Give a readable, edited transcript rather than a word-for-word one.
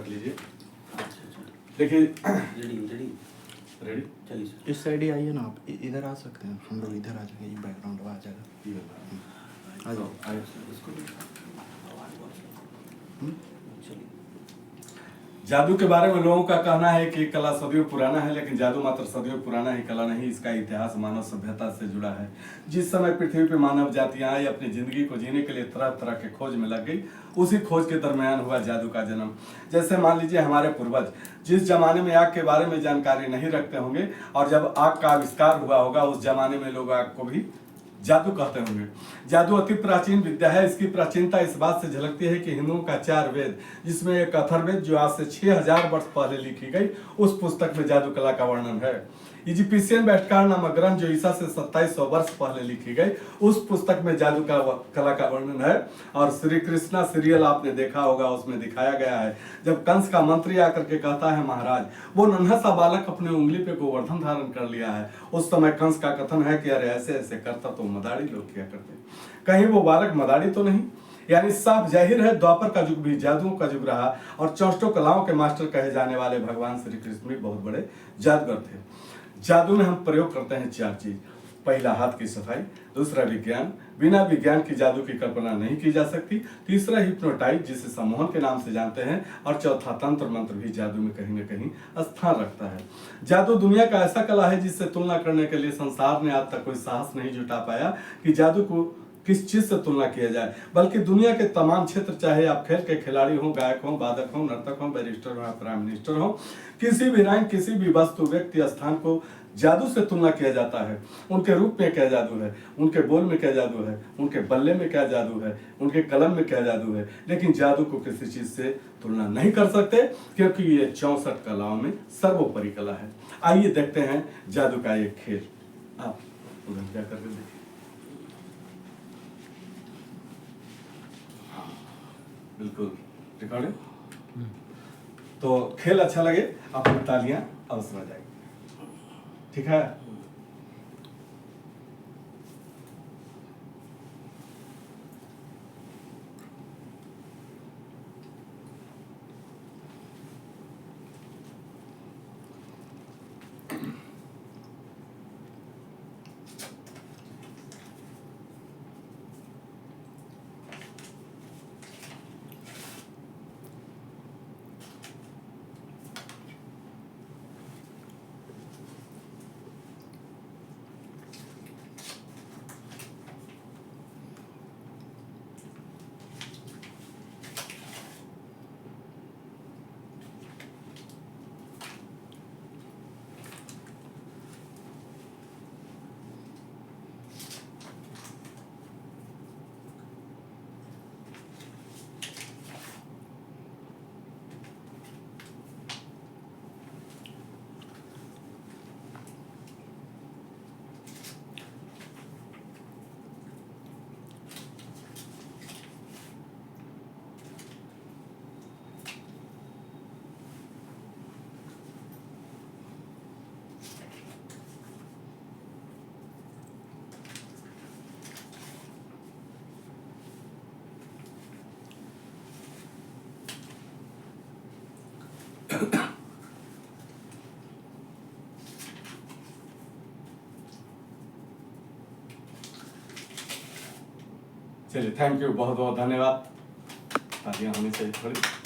रख लीजिए। अच्छा देखिए रेडी रेडी रेडी। चलिए सर। इस साइड ही आइए ना आप, इधर आ सकते हैं, हम लोग इधर आ जाएंगे, ये बैकग्राउंड आ जाएगा। ये आ जाओ। आइए। इसको भी आवाज बहुत हम्म? चलिए। जादू के बारे में लोगों का कहना है कि कला सदियों पुराना है, लेकिन जादू मात्र सदियों पुराना ही कला नहीं, इसका इतिहास मानव सभ्यता से जुड़ा है। जिस समय पृथ्वी पर मानव जातियां आई अपनी जिंदगी को जीने के लिए तरह तरह के खोज में लग गई, उसी खोज के दरमियान हुआ जादू का जन्म। जैसे मान लीजिए हमारे पूर्वज जिस जमाने में आग के बारे में जानकारी नहीं रखते होंगे, और जब आग का आविष्कार हुआ होगा उस जमाने में लोग आग को भी जादू कहते होंगे। जादू अति प्राचीन विद्या है। इसकी प्राचीनता इस बात से झलकती है कि हिंदुओं का 4 वेद, जिसमें एक अथर्ववेद जो आज से 6000 वर्ष पहले लिखी गई, उस पुस्तक में जादू कला का वर्णन है। इजिप्शियन बैठकार नामक ग्रंथ जो ईसा से 2700 वर्ष पहले लिखी गई, उस पुस्तक में जादू का कला का वर्णन है। और श्री कृष्णा सीरियल आपने देखा होगा, उसमें दिखाया गया है जब कंस का मंत्री आकर के कहता है महाराज वो नन्हा सा बालक अपने उंगली पे गोवर्धन धारण कर लिया है, उस समय कंस का कथन है कि अरे ऐसे ऐसे करता तो मदारी लोग क्या करते, कहीं वो बालक मदारी तो नहीं। यानी साफ जाहिर है द्वापर का युग भी जादुओं का युग रहा, और चौष्टों कलाओं के मास्टर कहे जाने वाले भगवान श्री कृष्ण भी बहुत बड़े जादूगर थे। जादू में हम प्रयोग करते हैं 4 चीज। पहला हाथ की सफाई, दूसरा विज्ञान, बिना विज्ञान की जादू की कल्पना नहीं की जा सकती, तीसरा हिप्नोटाइज जिसे सम्मोहन के नाम से जानते हैं, और चौथा तंत्र मंत्र भी जादू में कहीं न कहीं स्थान रखता है। जादू दुनिया का ऐसा कला है जिससे तुलना करने के लिए संसार ने आज तक कोई साहस नहीं जुटा पाया कि जादू को किस चीज से तुलना किया जाए, बल्कि दुनिया के तमाम क्षेत्र, चाहे आप खेल के खिलाड़ी हो, गायक हो, वादक हो, नर्तक हो, बैरिस्टर हो, प्राइम मिनिस्टर हो, किसी भी रैंक, किसी भी वस्तु, व्यक्ति, स्थान को जादू से तुलना किया जाता है। उनके रूप में क्या जादू है, उनके बोल में क्या जादू है, उनके बल्ले में क्या जादू है, उनके कलम में क्या जादू है, लेकिन जादू को किसी चीज से तुलना नहीं कर सकते, क्योंकि ये 64 कलाओं में सर्वोपरि कला है। आइए देखते हैं जादू का एक खेल। आप उधर क्या करके देखिए। बिल्कुल रिकॉर्डिंग। तो खेल अच्छा लगे आपको तालियां अवश्य आ जाएगी, ठीक है। चलिए, थैंक यू, बहुत बहुत धन्यवाद। तालियां होनी चाहिए थोड़ी।